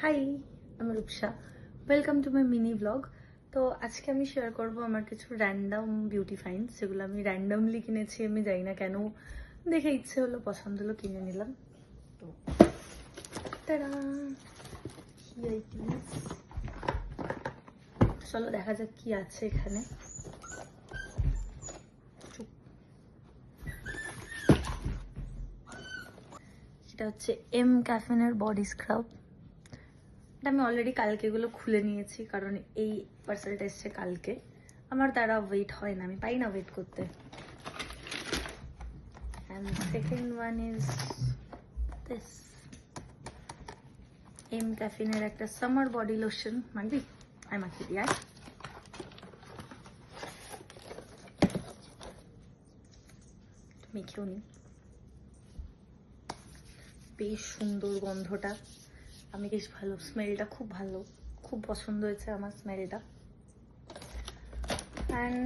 High, আমি Rupsa. Welcome to my mini blog. তো আজকে আমি শেয়ার করব আমার কিছু র্যান্ডম বিউটি ফাইন্ডস, যেগুলো আমি র্যান্ডমলি কিনেছি। আমি জানি না কেন, দেখে ইচ্ছে হলো, পছন্দ হলো, কিনে নিলাম। তো তারা চলো দেখা যাক কি আছে এখানে। এটা হচ্ছে এম ক্যাফিনের বডি স্ক্রাব। আমি অলরেডি কালকে এগুলো খুলে নিয়েছি, কারণ এই পার্সেলটা এসছে কালকে। আমার দ্বারা ওয়েট হয় না, আমি পাই না ওয়েট করতে। And second one is this এম ক্যাফিনের একটা সামার বডি লোশন। মানবি আমি মাখিয়ে দিই। আর মেখেও নি, বেশ সুন্দর গন্ধটা। আমি বেশ ভালো, স্মেলটা খুব ভালো, খুব পছন্দ হয়েছে আমার স্মেলটা। অ্যান্ড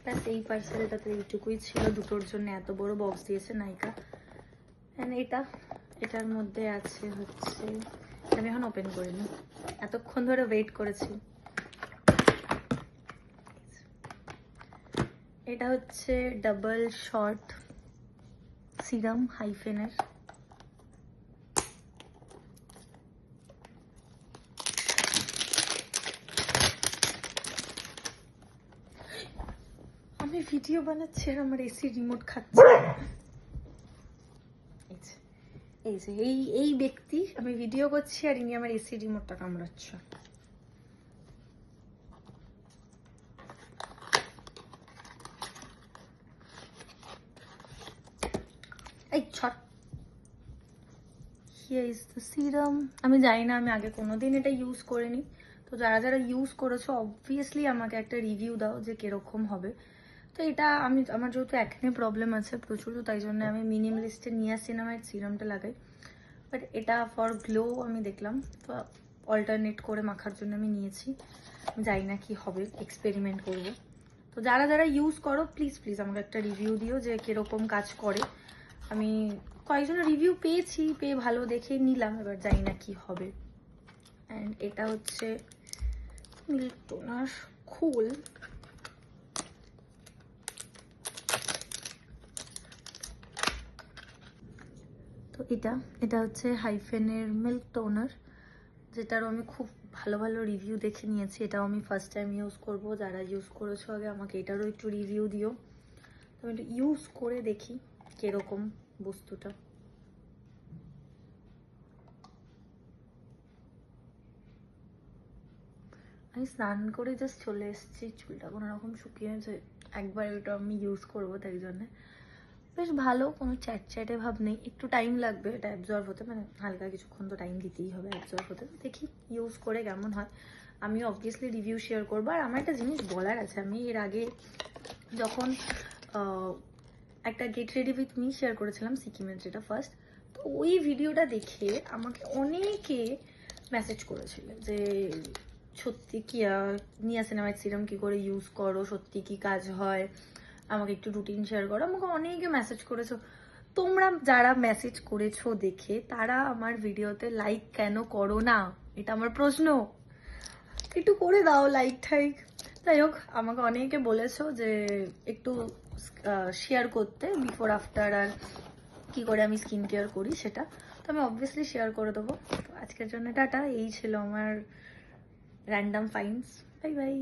ব্যাস এই পার্সেলটাতে এইটুকুই ছিল। দুটোর জন্য এত বড় বক্স দিয়েছে নাইকা। অ্যান্ড এটার মধ্যে আছে হচ্ছে, আমি এখন ওপেন করিনি, এতক্ষণ ধরে ওয়েট করেছি। এটা হচ্ছে ডাবল শট সিরাম হাইফেনের। আমি ভিডিও বানাচ্ছি আর আমার এসি রিমোট খাচ্ছে। এই ব্যক্তি, আমি ভিডিও করছি আর ইনি আমার এসি রিমোটটা কামড়াচ্ছে। এই ছট। Here is the serum. আমি জানি না, আমি আগে কোনোদিন এটা ইউজ করিনি। তো যারা যারা ইউজ করেছো অবভিয়াসলি আমাকে একটা রিভিউ দাও যে কিরকম হবে। তো এটা আমার যেহেতু একনে প্রবলেম আছে প্রচুর, তো তাই জন্য আমি মিনিমালিস্টে নিয়াসিনামাইড সিরামটা লাগাই। বাট এটা ফর গ্লো আমি দেখলাম, তো অল্টারনেট করে মাখার জন্য আমি নিয়েছি। জানি না কি হবে, এক্সপেরিমেন্ট করব। তো যারা যারা ইউজ করো প্লিজ প্লিজ আমাকে একটা রিভিউ দিও যে কিরকম কাজ করে। আমি কয়েকজনের রিভিউ পেয়েছি, পেয়ে ভালো দেখে নিলাম, এবার জানি না কি হবে। অ্যান্ড এটা হচ্ছে মিল্ক টোনার খুল। তো এটা হচ্ছে হাইফেনের মিল্ক টোনার, যেটারও আমি খুব ভালো ভালো রিভিউ দেখে নিয়েছি। এটাও আমি ফার্স্ট টাইম ইউজ করব। যারা ইউজ করেছো আগে আমাকে এটারও একটু রিভিউ দিও। তো আমি একটু ইউজ করে দেখি কিরকম বস্তুটা। আমি স্নান করে জাস্ট চলে এসেছি, চুলটা কোনো রকম শুকিয়েছে। একবার এটা আমি ইউজ করবো, তাই জন্যে বেশ ভালো, কোনো চ্যাটচ্যাটে ভাব নেই। একটু টাইম লাগবে এটা অ্যাবজর্ব হতে, মানে হালকা কিছুক্ষণ তো টাইম দিতেই হবে অ্যাবজর্ব হতে। দেখি ইউজ করে কেমন হয়। আমি অবভিয়াসলি রিভিউ শেয়ার করবো। আর আমার একটা জিনিস বলার আছে, আমি এর আগে যখন একটা get ready with me share করেছিলাম সিকিমের, যেটা ফার্স্ট, তো ওই ভিডিওটা দেখে আমাকে অনেকে মেসেজ করেছিল যে সত্যি কি নিয়াসিনামাইড সিরাম কি করে ইউজ করো, সত্যি কি কাজ হয়, আমাকে একটু রুটিন শেয়ার করো। আমাকে অনেকে মেসেজ করেছো। তোমরা যারা মেসেজ করেছো দেখে তারা আমার ভিডিওতে লাইক কেন করো না, এটা আমার প্রশ্ন। একটু করে দাও লাইক ঠাইক। যাই হোক, আমাকে অনেকে বলেছো যে একটু শেয়ার করতে বিফোর আফটার, আর কি করে আমি স্কিন কেয়ার করি সেটা। তো আমি অবভিয়াসলি শেয়ার করে দেবো। তো আজকের জন্য টাটা। এই ছিল আমার র্যান্ডম ফাইন্ডস। Bye bye.